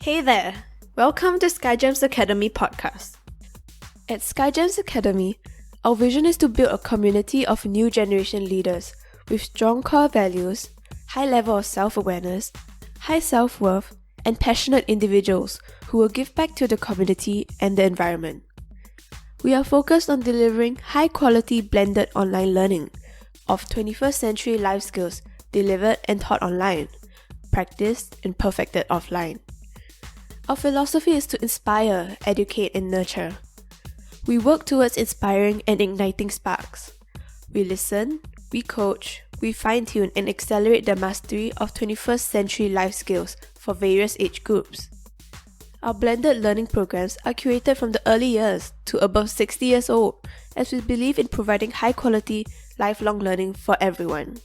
Hey there! Welcome to SkyGems Academy podcast. At SkyGems Academy, our vision is to build a community of new generation leaders with strong core values, high level of self-awareness, high self-worth, and passionate individuals who will give back to the community and the environment. We are focused on delivering high-quality blended online learning of 21st century life skills delivered and taught online, practiced and perfected offline. Our philosophy is to inspire, educate, and nurture. We work towards inspiring and igniting sparks. We listen, we coach, we fine-tune and accelerate the mastery of 21st century life skills for various age groups. Our blended learning programs are curated from the early years to above 60 years old, as we believe in providing high-quality, lifelong learning for everyone.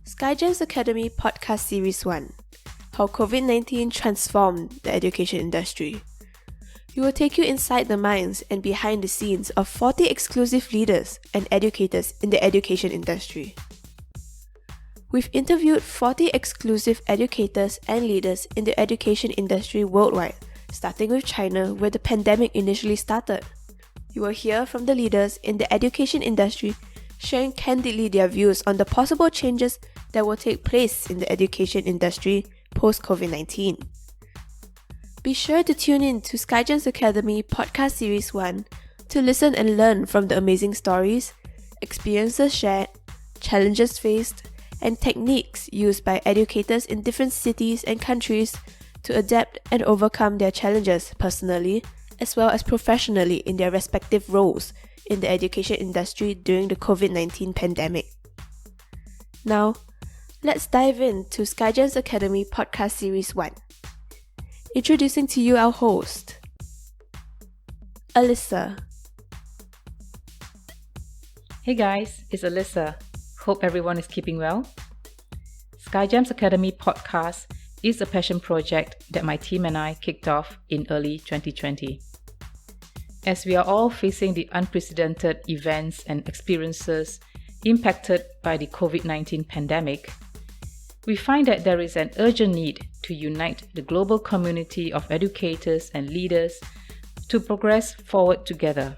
SkyGems Academy Podcast Series 1: How COVID-19 Transformed the Education Industry. We will take you inside the minds and behind the scenes of 40 exclusive leaders and educators in the education industry. We've interviewed 40 exclusive educators and leaders in the education industry worldwide, starting with China, where the pandemic initially started. You will hear from the leaders in the education industry sharing candidly their views on the possible changes that will take place in the education industry post-COVID-19. Be sure to tune in to SkyGems Academy Podcast Series 1 to listen and learn from the amazing stories, experiences shared, challenges faced, and techniques used by educators in different cities and countries to adapt and overcome their challenges personally as well as professionally in their respective roles in the education industry during the COVID-19 pandemic. Now, let's dive into SkyGems Academy Podcast Series 1. Introducing to you our host, Alyssa. Hey guys, it's Alyssa. Hope everyone is keeping well. SkyGems Academy Podcast is a passion project that my team and I kicked off in early 2020. As we are all facing the unprecedented events and experiences impacted by the COVID-19 pandemic, we find that there is an urgent need to unite the global community of educators and leaders to progress forward together.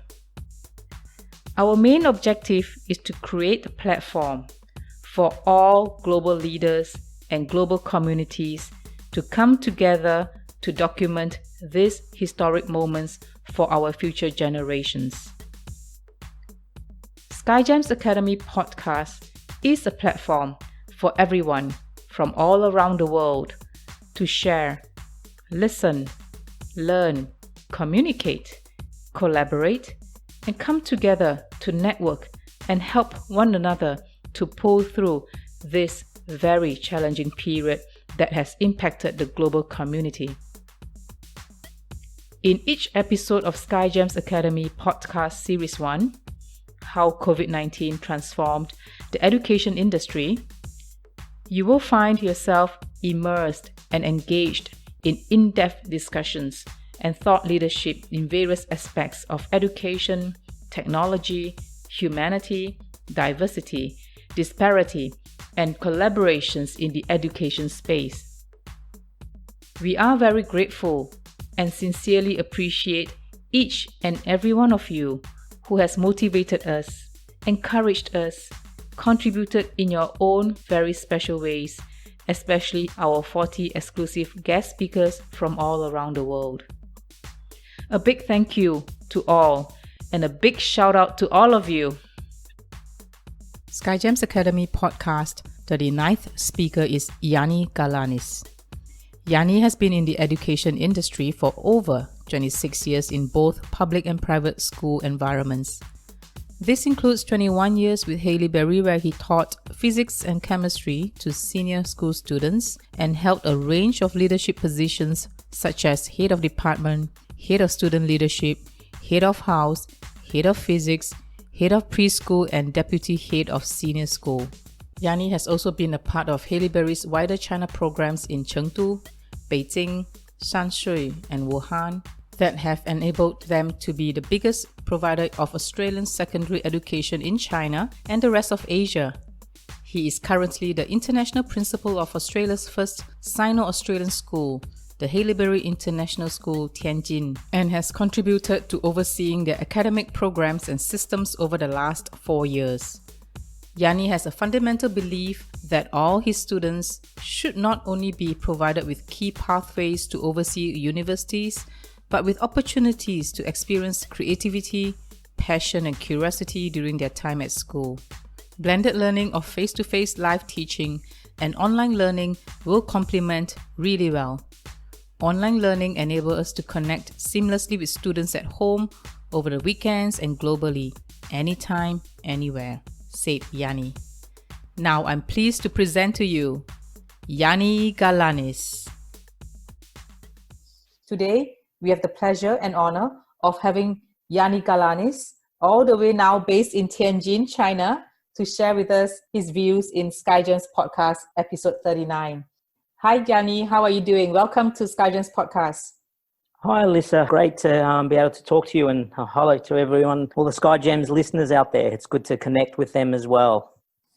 Our main objective is to create a platform for all global leaders and global communities to come together to document these historic moments for our future generations. SkyGems Academy Podcast is a platform for everyone from all around the world to share, listen, learn, communicate, collaborate, and come together to network and help one another to pull through this very challenging period that has impacted the global community. In each episode of SkyGems Academy Podcast Series 1, How COVID-19 Transformed the Education Industry, you will find yourself immersed and engaged in in-depth discussions and thought leadership in various aspects of education, technology, humanity, diversity, disparity, and collaborations in the education space. We are very grateful and sincerely appreciate each and every one of you who has motivated us, encouraged us, contributed in your own very special ways, especially our 40 exclusive guest speakers from all around the world. A big thank you to all and a big shout out to all of you. SkyGems Academy Podcast 39th speaker is Yanni Galanis. Yanni has been in the education industry for over 26 years in both public and private school environments. This includes 21 years with Haileybury, where he taught physics and chemistry to senior school students and held a range of leadership positions such as head of department, head of student leadership, head of house, head of physics, head of preschool, and deputy head of senior school. Yanni has also been a part of Haileybury's wider China programs in Chengdu, Beijing, Shanshui, and Wuhan that have enabled them to be the biggest provider of Australian secondary education in China and the rest of Asia. He is currently the international principal of Australia's first Sino-Australian school, the Haileybury International School, Tianjin, and has contributed to overseeing their academic programs and systems over the last 4 years. Yanni has a fundamental belief that all his students should not only be provided with key pathways to oversee universities, but with opportunities to experience creativity, passion, and curiosity during their time at school. Blended learning of face-to-face live teaching and online learning will complement really well. Online learning enables us to connect seamlessly with students at home, over the weekends, and globally, anytime, anywhere, said Yanni. Now I'm pleased to present to you Yanni Galanis. Today, we have the pleasure and honor of having Yanni Galanis, all the way now based in Tianjin, China, to share with us his views in SkyGems podcast, episode 39. Hi, Yanni. How are you doing? Welcome to SkyGems podcast. Hi, Alyssa. Great to be able to talk to you, and hello to everyone, all the SkyGems listeners out there. It's good to connect with them as well.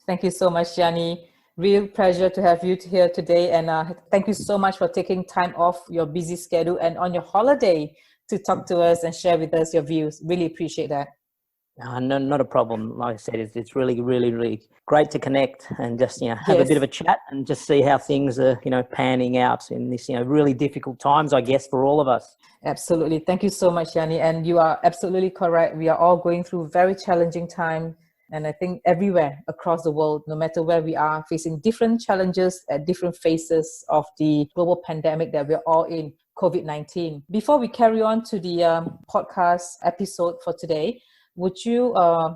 Thank you so much, Yanni. Real pleasure to have you here today. And thank you so much for taking time off your busy schedule and on your holiday to talk to us and share with us your views. Really appreciate that. No, not a problem. Like I said, it's really, really, really great to connect and just, have Yes. a bit of a chat and just see how things are, panning out in this, really difficult times, I guess, for all of us. Absolutely. Thank you so much, Yanni. And you are absolutely correct. We are all going through very challenging time. And I think everywhere across the world, no matter where we are, facing different challenges at different phases of the global pandemic that we're all in, COVID-19. Before we carry on to the podcast episode for today, would you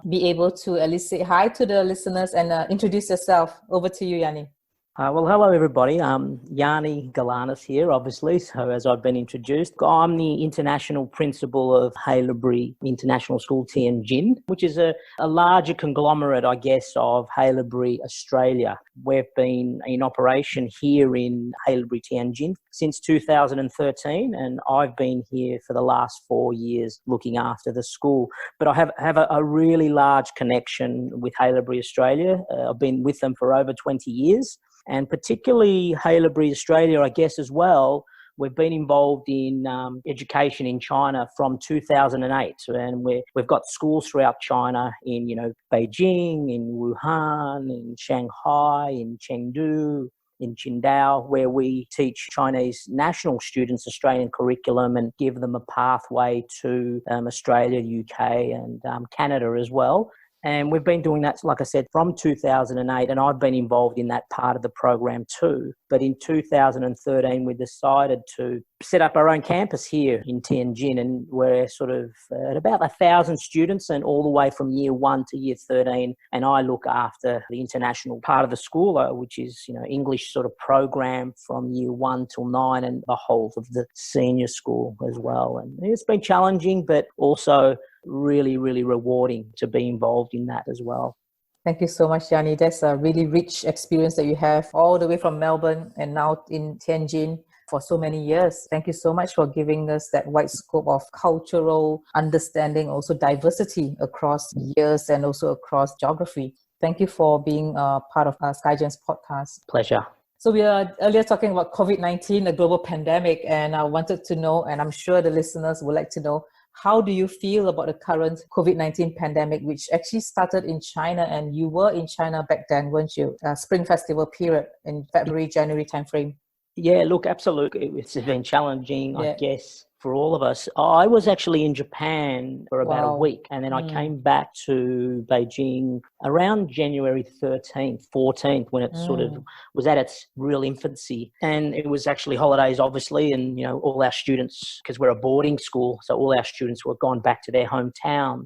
be able to at least say hi to the listeners and introduce yourself? Over to you, Yanni. Well, hello, everybody. Yanni Galanis here, obviously. So as I've been introduced, I'm the international principal of Haileybury International School, Tianjin, which is a larger conglomerate, I guess, of Haileybury, Australia. We've been in operation here in Haileybury, Tianjin since 2013, and I've been here for the last 4 years looking after the school. But I have a really large connection with Haileybury, Australia. I've been with them for over 20 years. And particularly Haileybury, Australia, I guess as well, we've been involved in education in China from 2008. And we've got schools throughout China in, Beijing, in Wuhan, in Shanghai, in Chengdu, in Qingdao, where we teach Chinese national students Australian curriculum and give them a pathway to Australia, UK and Canada as well. And we've been doing that, like I said, from 2008, and I've been involved in that part of the program too. But in 2013, we decided to set up our own campus here in Tianjin, and we're sort of at about 1,000 students, and all the way from year 1 to year 13. And I look after the international part of the school, which is, English sort of program from year 1 till 9, and the whole of the senior school as well. And it's been challenging, but also really, really rewarding to be involved in that as well. Thank you so much, Yanni. That's a really rich experience that you have all the way from Melbourne and now in Tianjin for so many years. Thank you so much for giving us that wide scope of cultural understanding, also diversity across years and also across geography. Thank you for being part of our SkyGems podcast. Pleasure. So we were earlier talking about COVID-19, the global pandemic, and I wanted to know, and I'm sure the listeners would like to know, how do you feel about the current COVID-19 pandemic, which actually started in China, and you were in China back then, weren't you? Spring Festival period in February, January timeframe. Yeah, look, absolutely. It's been challenging, I guess, for all of us. I was actually in Japan for about a week, and then I came back to Beijing around January 13th, 14th, when it sort of was at its real infancy. And it was actually holidays, obviously, and, all our students, because we're a boarding school, so all our students were gone back to their hometowns.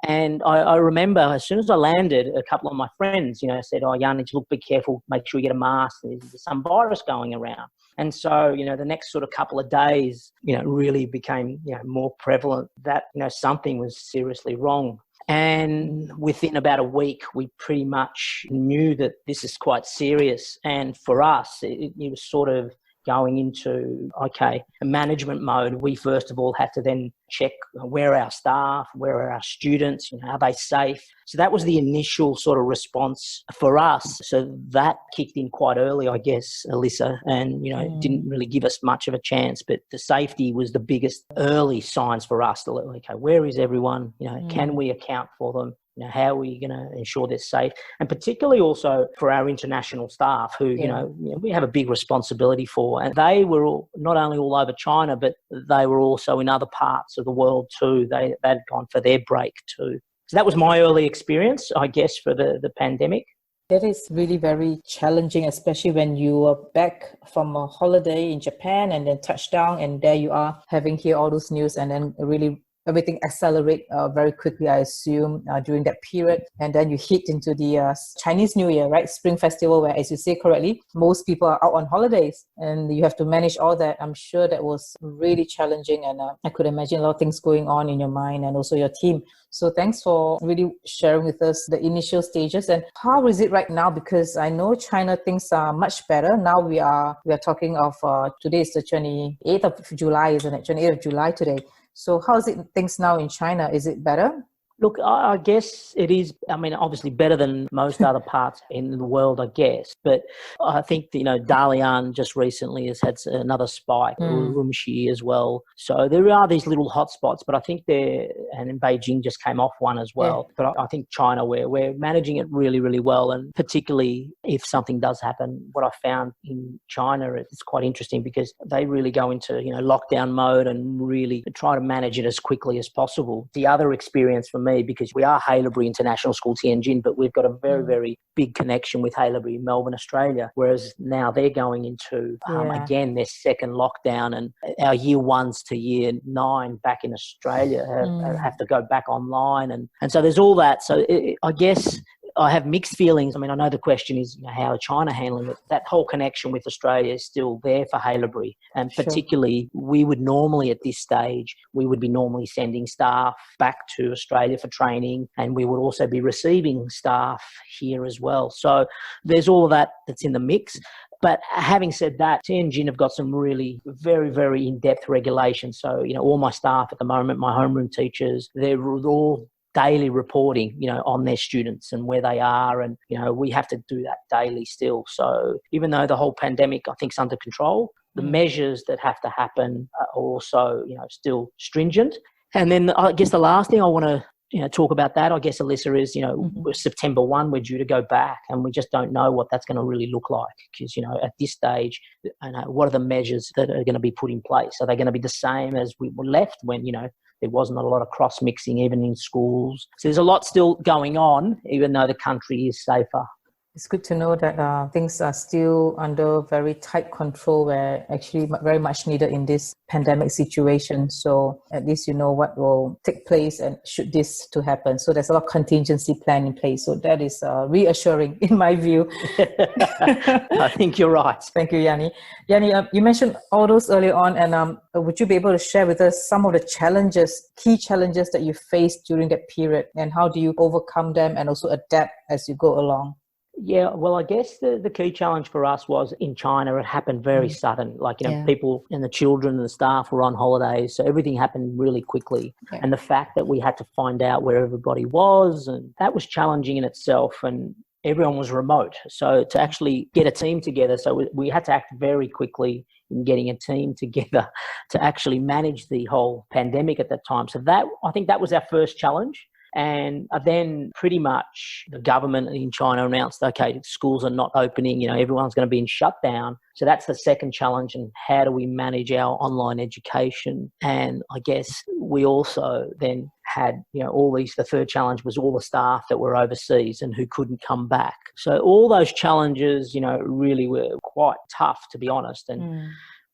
And I remember as soon as I landed, a couple of my friends, said, "Oh, Yanni, look, be careful, make sure you get a mask. There's some virus going around." And so, the next sort of couple of days, really became, more prevalent that, something was seriously wrong. And within about a week, we pretty much knew that this is quite serious. And for us, it was sort of going into, management mode, we first of all had to then check where are our staff, where are our students, are they safe? So that was the initial sort of response for us. So that kicked in quite early, I guess, Alyssa, and, didn't really give us much of a chance. But the safety was the biggest early signs for us to look, where is everyone? Can we account for them? How are we going to ensure they're safe? And particularly also for our international staff who, we have a big responsibility for. And they were not only all over China, but they were also in other parts of the world too. They'd gone for their break too. So that was my early experience, I guess, for the pandemic. That is really very challenging, especially when you are back from a holiday in Japan and then touchdown, and there you are having here all those news, and then really everything accelerate very quickly, I assume, during that period. And then you hit into the Chinese New Year, right? Spring Festival, where, as you say correctly, most people are out on holidays and you have to manage all that. I'm sure that was really challenging, and I could imagine a lot of things going on in your mind and also your team. So thanks for really sharing with us the initial stages. And how is it right now? Because I know China, things are much better. Now we are talking of, today is the 28th of July, isn't it? 28th of July today. So how is it things now in China? Is it better? Look, I guess it is, obviously better than most other parts in the world, I guess. But I think, Dalian just recently has had another spike, Urumqi as well. So there are these little hotspots, but I think and in Beijing just came off one as well. Yeah. But I think China, we're managing it really, really well. And particularly if something does happen, what I found in China, it's quite interesting because they really go into, lockdown mode and really try to manage it as quickly as possible. The other experience for me, because we are Haileybury International School Tianjin, but we've got a very, very big connection with Haileybury in Melbourne, Australia, whereas now they're going into, again, their second lockdown, and our year 1s to year 9 back in Australia have to go back online. And so there's all that. So I guess I have mixed feelings. I know the question is, how are China handling it? That whole connection with Australia is still there for Haileybury. And particularly, we would normally at this stage, we would be normally sending staff back to Australia for training, and we would also be receiving staff here as well. So there's all of that that's in the mix. But having said that, Tianjin have got some really very, very in-depth regulations. So, all my staff at the moment, my homeroom teachers, they're all daily reporting, on their students and where they are. And, we have to do that daily still. So even though the whole pandemic, I think, is under control, the measures that have to happen are also, still stringent. And then I guess the last thing I want to, talk about that, I guess, Alyssa, is, September 1, we're due to go back, and we just don't know what that's going to really look like. Because, at this stage, what are the measures that are going to be put in place? Are they going to be the same as we were left when, there wasn't a lot of cross-mixing even in schools? So there's a lot still going on, even though the country is safer. It's good to know that things are still under very tight control, where actually very much needed in this pandemic situation. So at least you know what will take place and should this to happen. So there's a lot of contingency plan in place. So that is reassuring in my view. I think you're right. Thank you, Yanni. Yanni, you mentioned all those earlier on, and would you be able to share with us some of the key challenges that you faced during that period, and how do you overcome them and also adapt as you go along? Yeah, well, I guess the key challenge for us was in China, it happened very sudden. People and the children and the staff were on holidays, so everything happened really quickly. Yeah. And the fact that we had to find out where everybody was, and that was challenging in itself, and everyone was remote. So to actually get a team together, so we had to act very quickly in getting a team together to actually manage the whole pandemic at that time. So I think that was our first challenge. And then pretty much the government in China announced, okay, schools are not opening, everyone's going to be in shutdown. So that's the second challenge. And how do we manage our online education? And I guess we also then had, the third challenge was all the staff that were overseas and who couldn't come back. So all those challenges, really were quite tough, to be honest. And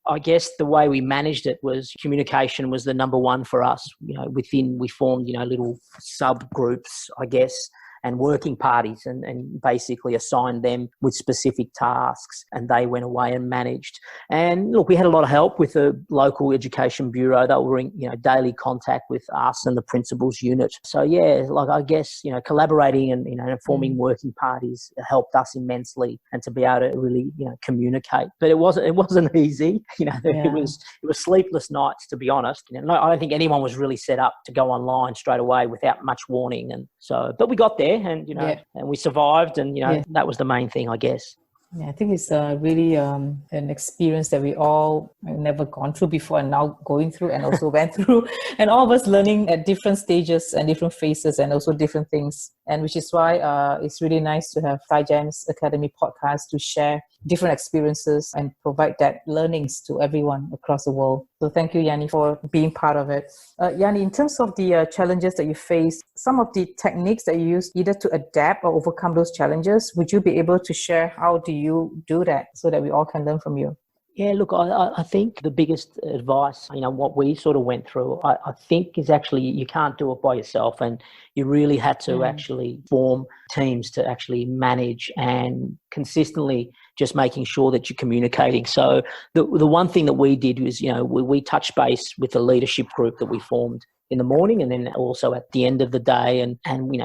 I guess the way we managed it was communication was the number one for us. We formed, little subgroups, I guess, and working parties and basically assigned them with specific tasks, and they went away and managed. And look, we had a lot of help with the local education bureau. They were in daily contact with us and the principals unit. So yeah, like I guess collaborating and forming working parties helped us immensely, and to be able to really communicate. But it wasn't easy. It was sleepless nights, to be honest. I don't think anyone was really set up to go online straight away without much warning. And so, but we got there, and and we survived, and that was the main thing, I guess. Yeah, I think it's really an experience that we all have never gone through before, and now going through, and also went through, and all of us learning at different stages and different phases, and also different things. And which is why it's really nice to have SkyGems Academy podcast to share different experiences and provide that learnings to everyone across the world. So thank you, Yanni, for being part of it. Yanni, in terms of the challenges that you face, some of the techniques that you use either to adapt or overcome those challenges, would you be able to share how do you do that so that we all can learn from you? Yeah, look, I think the biggest advice, what we sort of went through, I think is actually you can't do it by yourself, and you really had to actually form teams to actually manage and consistently just making sure that you're communicating. So the one thing that we did was, we touched base with the leadership group that we formed in the morning, and then also at the end of the day, and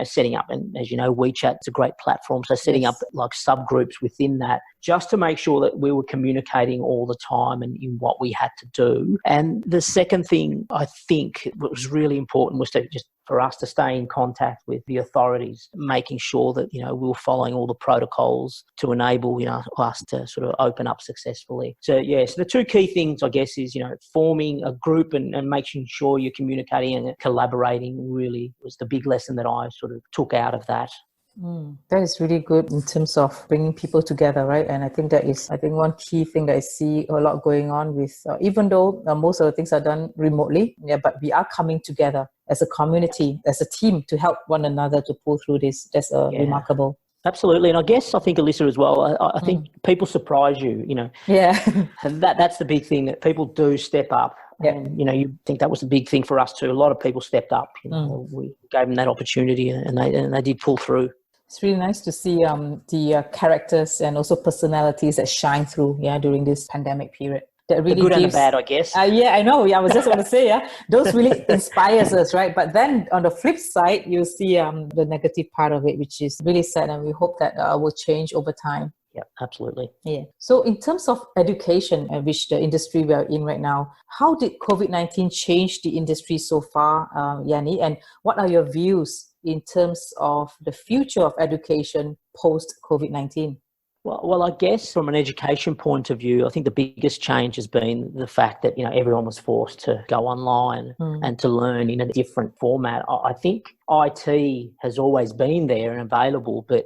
setting up, and as you know, WeChat's a great platform, so setting up like subgroups within that, just to make sure that we were communicating all the time and in what we had to do. And the second thing I think was really important was to just for us to stay in contact with the authorities, making sure that we were following all the protocols to enable us to sort of open up successfully. So so the two key things, I guess, is forming a group and making sure you're communicating and collaborating really was the big lesson that I sort of took out of that. That is really good in terms of bringing people together, right? And I think that is, one key thing that I see a lot going on with, even though most of the things are done remotely, but we are coming together as a community, as a team to help one another to pull through this. That's remarkable. Absolutely. And I think, Alyssa, as well, I think people surprise you, Yeah. And that's the big thing, that people do step up. Yeah. And, you think that was the big thing for us too. A lot of people stepped up. We gave them that opportunity, and they did pull through. It's really nice to see the characters and also personalities that shine through during this pandemic period. That really the good and the bad, I guess. Yeah, I know. I was just going to say, those really inspires us, right? But then on the flip side, you see the negative part of it, which is really sad, and we hope that will change over time. Yeah, absolutely. Yeah. So in terms of education, which the industry we are in right now, how did COVID-19 change the industry so far, Yanni? And what are your views in terms of the future of education post-COVID-19? Well, I guess from an education point of view, I think the biggest change has been the fact that, everyone was forced to go online and to learn in a different format. I think IT has always been there and available, but,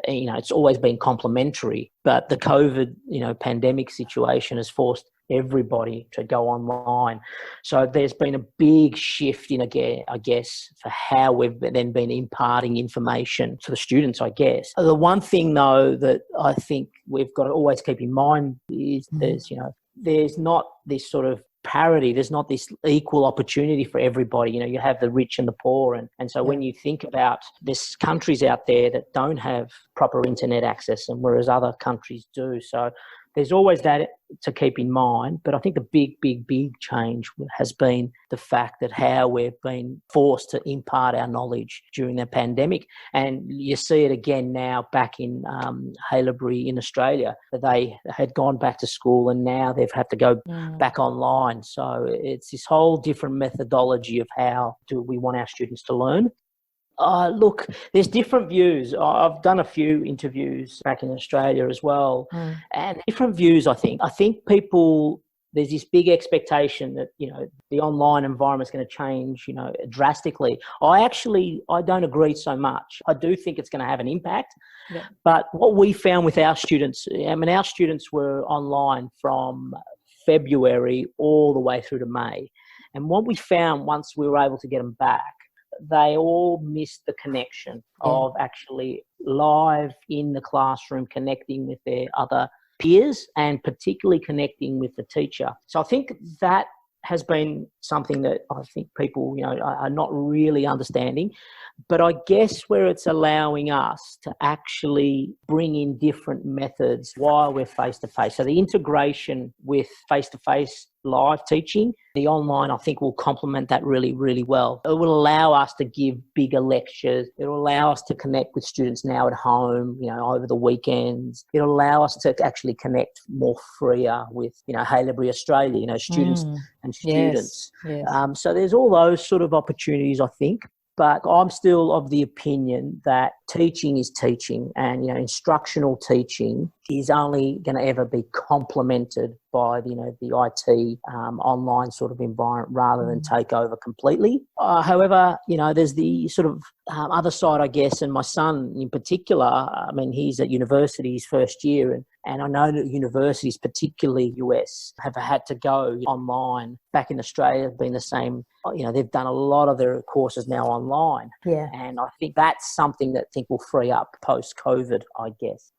it's always been complementary. But the COVID, pandemic situation has forced everybody to go online. So there's been a big shift in, I guess, for how we've then been imparting information to the students, I guess. The one thing, though, that I think we've got to always keep in mind is there's not this sort of parity. There's not this equal opportunity for everybody. You have the rich and the poor. And so when you think about there's countries out there that don't have proper internet access, and whereas other countries do. So there's always that to keep in mind. But I think the big change has been the fact that how we've been forced to impart our knowledge during the pandemic. And you see it again now back in Haileybury in Australia, that they had gone back to school and now they've had to go back online. So it's this whole different methodology of how do we want our students to learn. Look, there's different views. I've done a few interviews back in Australia as well, and different views, I think. I think people, there's this big expectation that, the online environment's going to change, drastically. I don't agree so much. I do think it's going to have an impact. Yeah. But what we found with our students, our students were online from February all the way through to May. And what we found once we were able to get them back, they all missed the connection of actually live in the classroom, connecting with their other peers and particularly connecting with the teacher. So I think that has been something that I think people, are not really understanding. But I guess where it's allowing us to actually bring in different methods while we're face-to-face. So the integration with face-to-face live teaching, the online, I think, will complement that really, really well. It will allow us to give bigger lectures. It will allow us to connect with students now at home, over the weekends. It'll allow us to actually connect more freer with, Haileybury Australia, students and students. Yes. So there's all those sort of opportunities, I think. But I'm still of the opinion that teaching is teaching, and, instructional teaching is only going to ever be complemented by, the IT online sort of environment rather than take over completely. However, there's the sort of other side, I guess, and my son in particular, he's at university, his first year, and I know that universities, particularly US, have had to go online. Back in Australia, have been the same. They've done a lot of their courses now online. Yeah. And I think that's something that I think will free up post-COVID, I guess.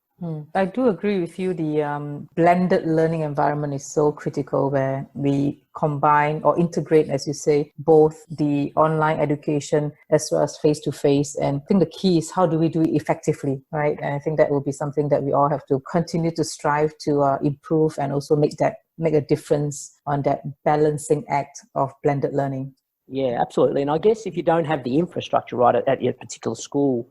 I do agree with you. The blended learning environment is so critical, where we combine or integrate, as you say, both the online education as well as face-to-face. And I think the key is how do we do it effectively, right? And I think that will be something that we all have to continue to strive to improve, and also make a difference on that balancing act of blended learning. Yeah, absolutely. And I guess if you don't have the infrastructure right at your particular school,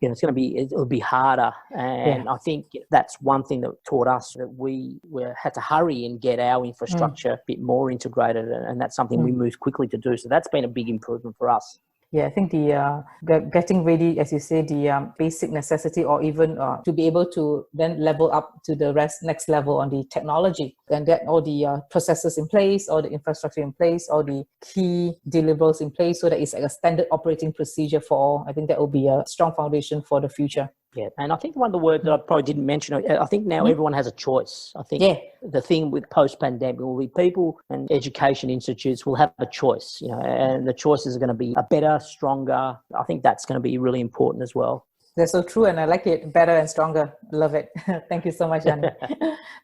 it'll be harder. And I think that's one thing that taught us, that we had to hurry and get our infrastructure a bit more integrated. And that's something we moved quickly to do. So that's been a big improvement for us. Yeah, I think the getting ready, as you say, the basic necessity, or even to be able to then level up to the next level on the technology, and get all the processes in place, all the infrastructure in place, all the key deliverables in place, so that it's like a standard operating procedure for all. I think that will be a strong foundation for the future. Yeah, and I think one of the words that I probably didn't mention, I think now everyone has a choice. I think the thing with post-pandemic will be people and education institutes will have a choice, and the choices are going to be a better, stronger. I think that's going to be really important as well. That's so true, and I like it. Better and stronger. Love it. Thank you so much, Yanni.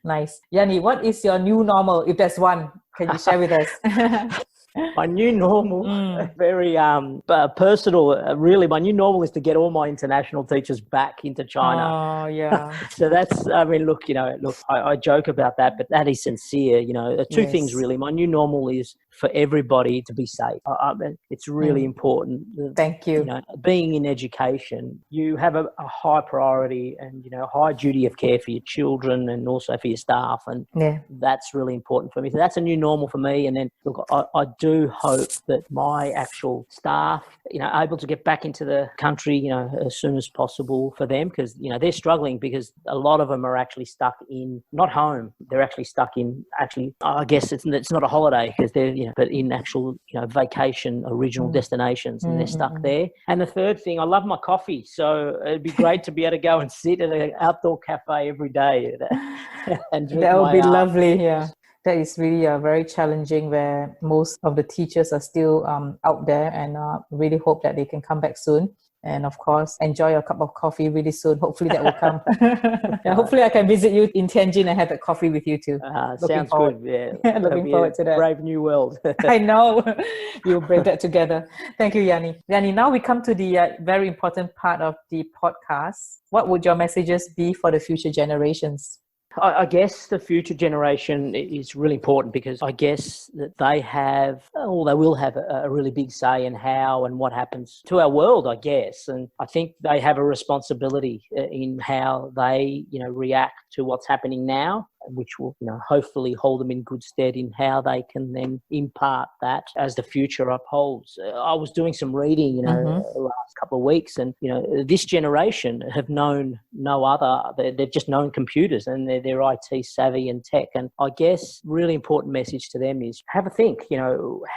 Nice. Yanni, what is your new normal, if there's one? Can you share with us? My new normal, very personal. Really, my new normal is to get all my international teachers back into China. Oh, yeah. So that's, I joke about that, but that is sincere. Two things really. My new normal is for everybody to be safe. It's really important. Thank you. Being in education, you have a high priority and, high duty of care for your children and also for your staff. And that's really important for me. So that's a new normal for me. And then, look, I do hope that my actual staff, able to get back into the country, as soon as possible for them, because, they're struggling, because a lot of them are actually stuck in, not home, they're actually stuck in, I guess it's not a holiday, because they're, but in actual, vacation, original destinations, and they're stuck there. And the third thing, I love my coffee. So it'd be great to be able to go and sit at an outdoor cafe every day and drink that would be my, lovely. Yeah. That is really very challenging, where most of the teachers are still out there, and really hope that they can come back soon. And of course, enjoy your cup of coffee really soon. Hopefully that will come. Hopefully I can visit you in Tianjin and have a coffee with you too. Sounds good. Yeah. Looking forward to that. Brave new world. I know. We'll brave that together. Thank you, Yanni. Yanni, now we come to the very important part of the podcast. What would your messages be for the future generations? I guess the future generation is really important, because I guess that they will have a really big say in how and what happens to our world, I guess. And I think they have a responsibility in how they, react to what's happening now, which will, hopefully hold them in good stead in how they can then impart that as the future upholds. I was doing some reading, the last couple of weeks, and, this generation have known no other. They've just known computers, and they're IT savvy and tech. And I guess really important message to them is have a think,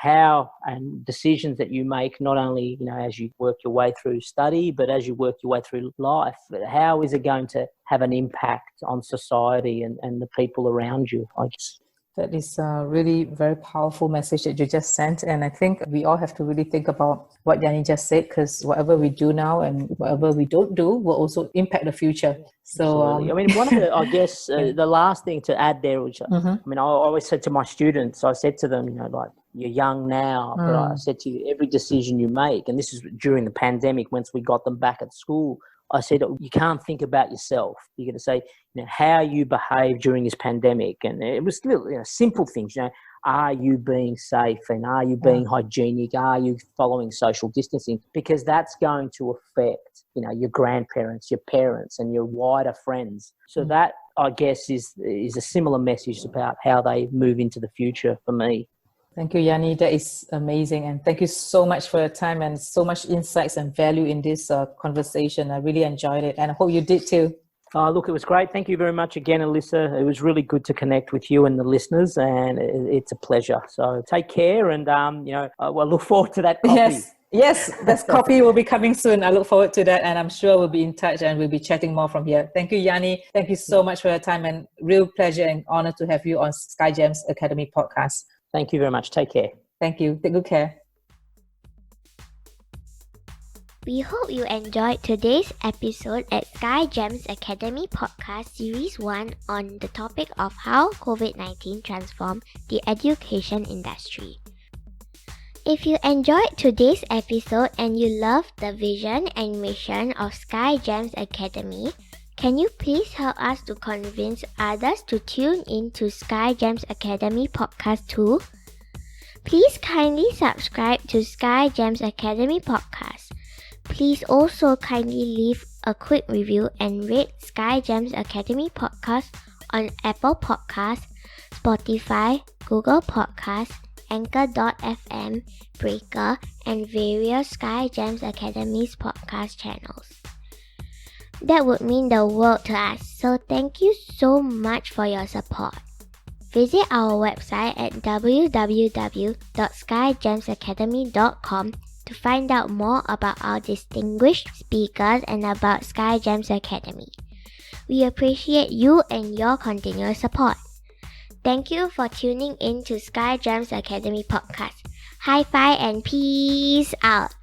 how and decisions that you make, not only, as you work your way through study, but as you work your way through life, how is it going to have an impact on society and the people around you, I guess. That is a really very powerful message that you just sent. And I think we all have to really think about what Yanni just said, because whatever we do now and whatever we don't do will also impact the future. So, I mean, one of the, I guess, the last thing to add there, which I mean, I always said to my students, I said to them, like, you're young now, but I said to you, every decision you make, and this is during the pandemic, once we got them back at school, I said, you can't think about yourself. You're going to say, how you behave during this pandemic. And it was little, simple things, are you being safe and are you being hygienic? Are you following social distancing? Because that's going to affect, your grandparents, your parents and your wider friends. So that, I guess, is a similar message about how they move into the future for me. Thank you, Yanni. That is amazing. And thank you so much for your time and so much insights and value in this conversation. I really enjoyed it and I hope you did too. Look, it was great. Thank you very much again, Alyssa. It was really good to connect with you and the listeners, and it's a pleasure. So take care, and I look forward to that coffee. Yes, that coffee will be coming soon. I look forward to that, and I'm sure we'll be in touch and we'll be chatting more from here. Thank you, Yanni. Thank you so much for your time, and real pleasure and honor to have you on SkyGems Academy podcast. Thank you very much. Take care. Thank you. Take good care. We hope you enjoyed today's episode at SkyGems Academy Podcast Series 1 on the topic of how COVID-19 transformed the education industry. If you enjoyed today's episode and you love the vision and mission of SkyGems Academy, can you please help us to convince others to tune in to SkyGems Academy Podcast too? Please kindly subscribe to SkyGems Academy Podcast. Please also kindly leave a quick review and rate SkyGems Academy Podcast on Apple Podcasts, Spotify, Google Podcasts, Anchor.fm, Breaker, and various SkyGems Academy's podcast channels. That would mean the world to us, so thank you so much for your support. Visit our website at www.skygemsacademy.com to find out more about our distinguished speakers and about SkyGems Academy. We appreciate you and your continuous support. Thank you for tuning in to SkyGems Academy Podcast. High five and peace out!